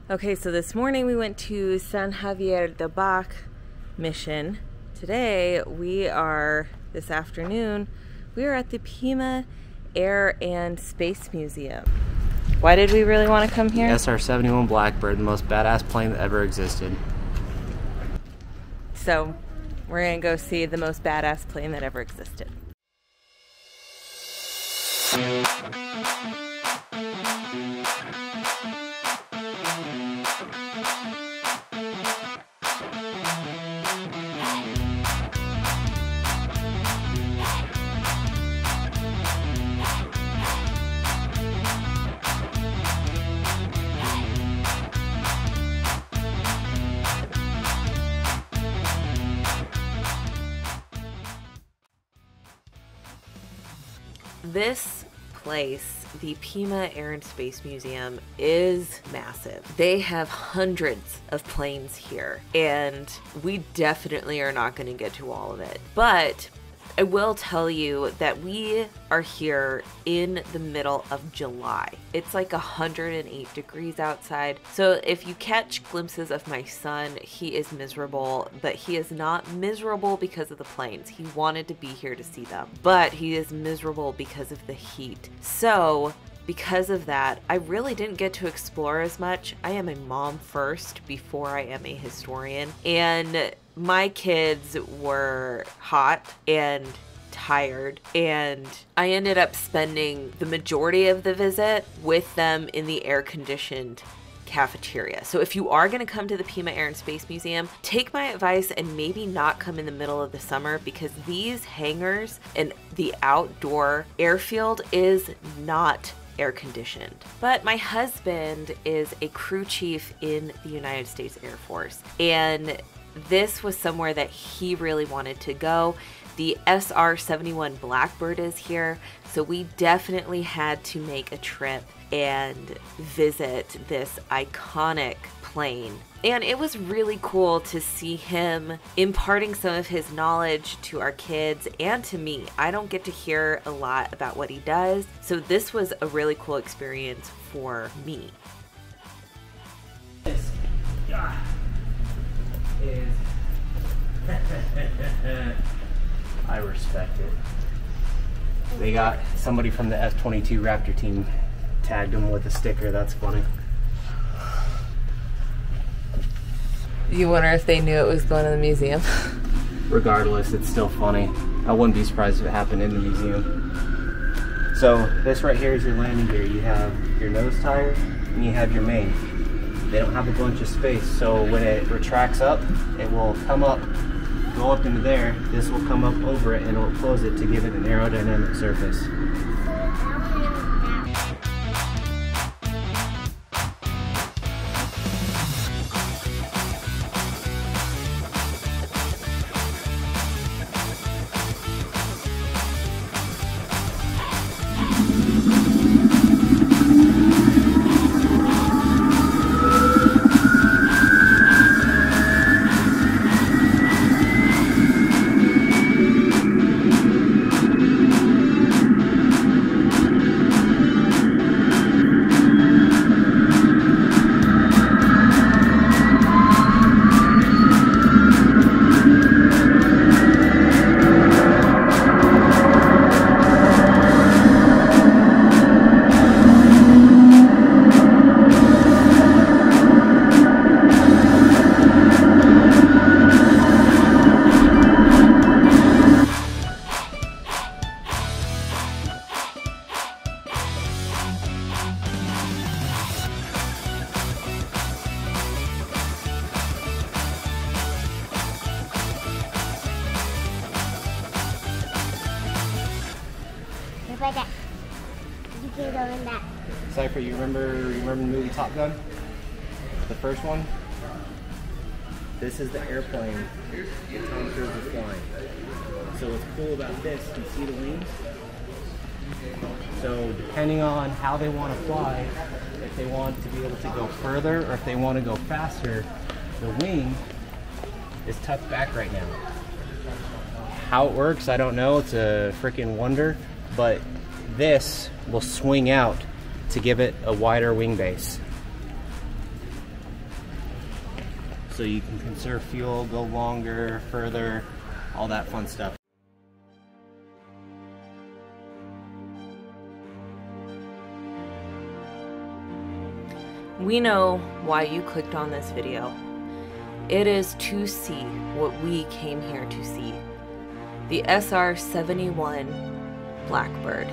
Okay, so this morning we went to San Javier de Bac mission. Today this afternoon, we are at the Pima Air and Space Museum. Why did we really want to come here? SR-71 Blackbird, the most badass plane that ever existed. So we're gonna go see the most badass plane that ever existed. This place, the Pima Air and Space Museum, is massive. They have hundreds of planes here, and we definitely are not going to get to all of it. But I will tell you that we are here in the middle of July. It's like 108 degrees outside. So if you catch glimpses of my son, he is miserable, but he is not miserable because of the planes. He wanted to be here to see them, but he is miserable because of the heat. So because of that, I really didn't get to explore as much. I am a mom first before I am a historian, and my kids were hot and tired, and I ended up spending the majority of the visit with them in the air-conditioned cafeteria. So if you are going to come to the Pima Air and Space Museum, take my advice and maybe not come in the middle of the summer, because these hangars and the outdoor airfield is not air conditioned. But my husband is a crew chief in the United States Air Force, and this was somewhere that he really wanted to go. The SR-71 Blackbird is here, so we definitely had to make a trip and visit this iconic plane. And it was really cool to see him imparting some of his knowledge to our kids and to me. I don't get to hear a lot about what he does, so this was a really cool experience for me. I respect it. They got somebody from the F-22 Raptor team tagged them with a sticker. That's funny. You wonder if they knew it was going to the museum? Regardless, it's still funny. I wouldn't be surprised if it happened in the museum. So this right here is your landing gear. You have your nose tire and you have your main. They don't have a bunch of space, so when it retracts up, it will come up, go up into there. This will come up over it and it will close it to give it an aerodynamic surface. Cypher, you remember the movie Top Gun? The first one? This is the airplane that Tom Cruise is flying. So what's cool about this, you see the wings? So depending on how they want to fly, if they want to be able to go further or if they want to go faster, the wing is tucked back right now. How it works, I don't know. It's a freaking wonder, but this will swing out to give it a wider wing base. so you can conserve fuel, go longer, further, all that fun stuff. We know why you clicked on this video. It is to see what we came here to see. The SR-71 Blackbird.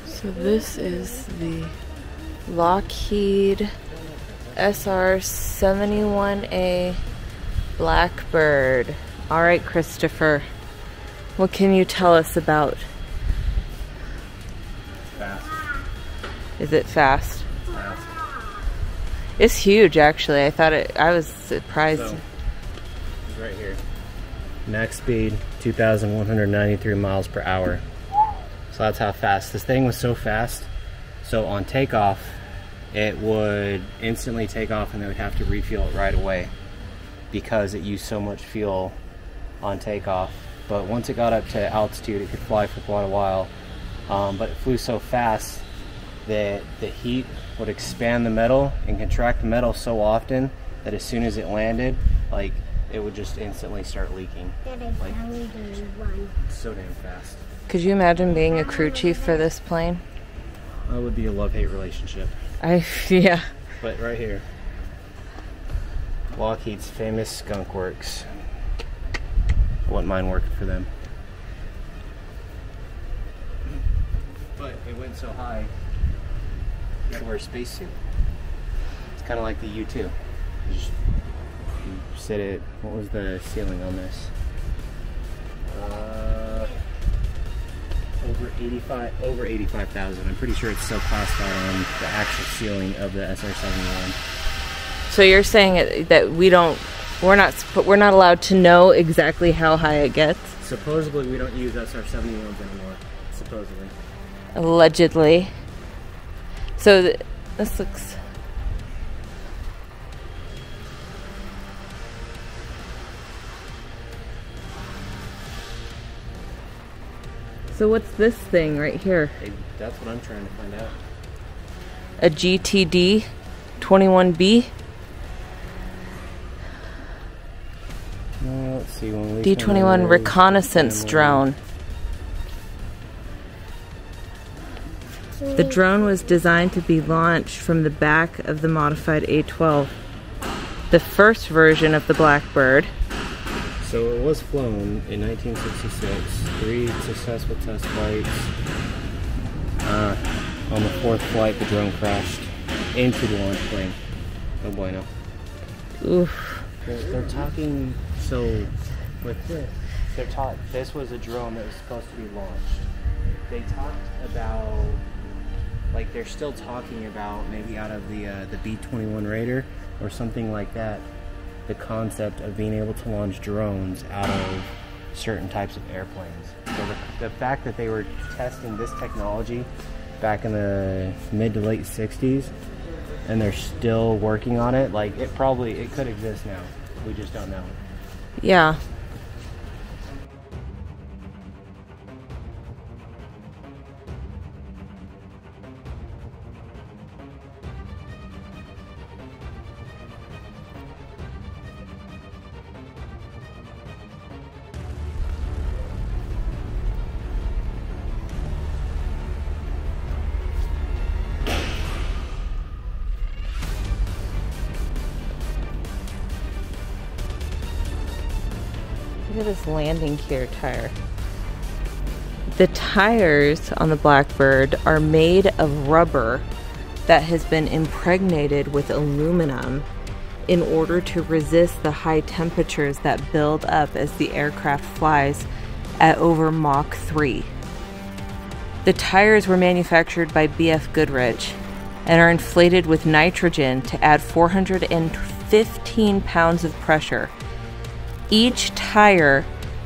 So this is the Lockheed SR-71 Blackbird. All right, Christopher, what can you tell us about? It's fast. Is it fast? Fast. It's huge, actually. I was surprised. So, it's right here. Max speed, 2,193 miles per hour. So that's how fast. This thing was so fast, so on takeoff, it would instantly take off and they would have to refuel it right away because it used so much fuel on takeoff. But once it got up to altitude, it could fly for quite a while. But it flew so fast that the heat would expand the metal and contract the metal so often that as soon as it landed, like, it would just instantly start leaking. Like, so damn fast. Could you imagine being a crew chief for this plane? That would be a love-hate relationship. Yeah. But right here, Lockheed's famous Skunk Works. I wouldn't mind working for them. But it went so high, you gotta wear a spacesuit. It's kind of like the U-2. You sit it. What was the ceiling on this? Over 85,000. I'm pretty sure it's still classified on the actual ceiling of the SR-71. So you're saying that we're not allowed to know exactly how high it gets? Supposedly we don't use SR-71s anymore. Supposedly. Allegedly. So this looks. So what's this thing right here? Hey, that's what I'm trying to find out. A GTD 21B? Let's see. D-21 reconnaissance drone. The drone was designed to be launched from the back of the modified A-12, the first version of the Blackbird. So it was flown in 1966, 3 successful test flights. On the 4th flight, the drone crashed into the launch plane. No bueno. Oof. They're talking, so with this, this was a drone that was supposed to be launched. They talked about, like, they're still talking about maybe out of the B-21 Raider or something like that, the concept of being able to launch drones out of certain types of airplanes. So the fact that they were testing this technology back in the mid to late 60s and they're still working on it, like, it could exist now. We just don't know. Yeah. at this landing gear tire. The tires on the Blackbird are made of rubber that has been impregnated with aluminum in order to resist the high temperatures that build up as the aircraft flies at over Mach 3. The tires were manufactured by BF Goodrich and are inflated with nitrogen to add 415 pounds of pressure. Each tire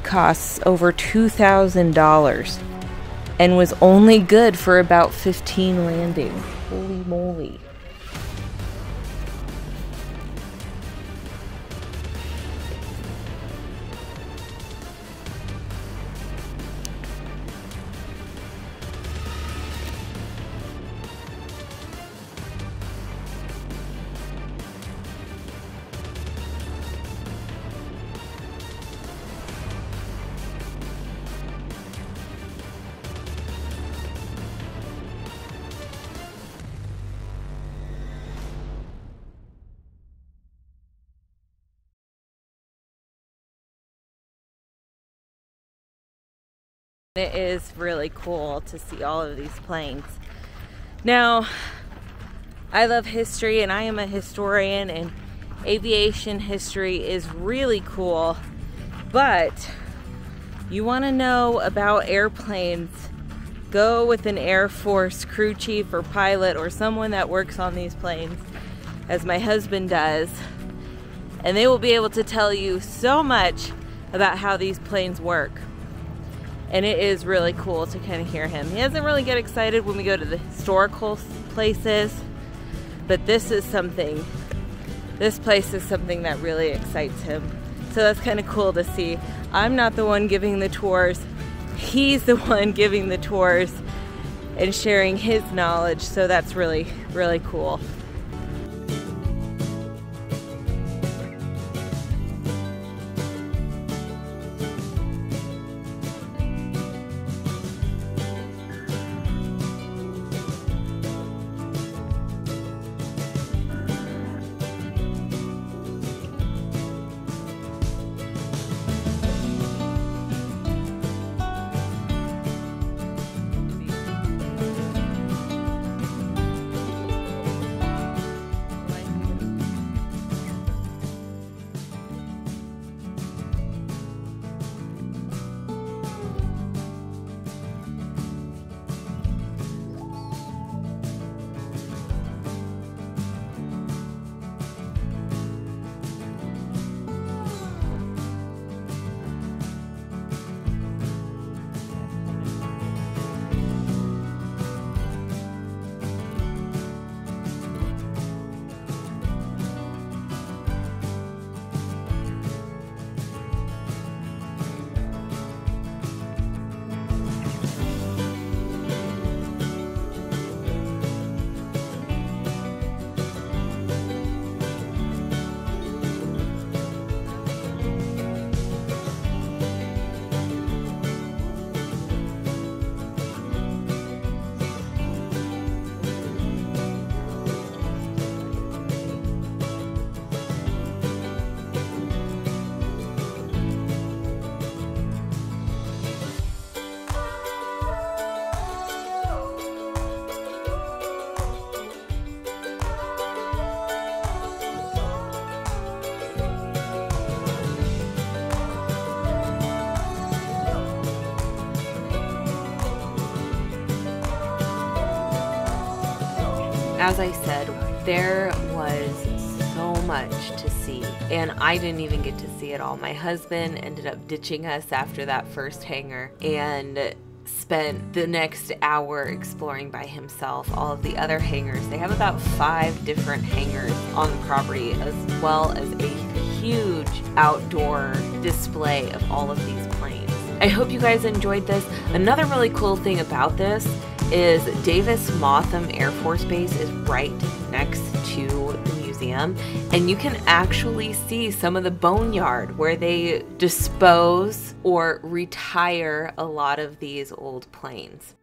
costs over $2,000 and was only good for about 15 landings. Holy moly. It is really cool to see all of these planes. Now, I love history and I am a historian, and aviation history is really cool, but you want to know about airplanes, go with an Air Force crew chief or pilot or someone that works on these planes, as my husband does, and they will be able to tell you so much about how these planes work. And it is really cool to kind of hear him. He doesn't really get excited when we go to the historical places, but this place is something that really excites him. So that's kind of cool to see. I'm not the one giving the tours. He's the one giving the tours and sharing his knowledge. So that's really, really cool. As I said, there was so much to see, and I didn't even get to see it all. My husband ended up ditching us after that first hangar and spent the next hour exploring by himself all of the other hangars. They have about 5 different hangars on the property, as well as a huge outdoor display of all of these planes. I hope you guys enjoyed this. Another really cool thing about this is Davis-Monthan Air Force Base is right next to the museum, and you can actually see some of the boneyard where they dispose or retire a lot of these old planes.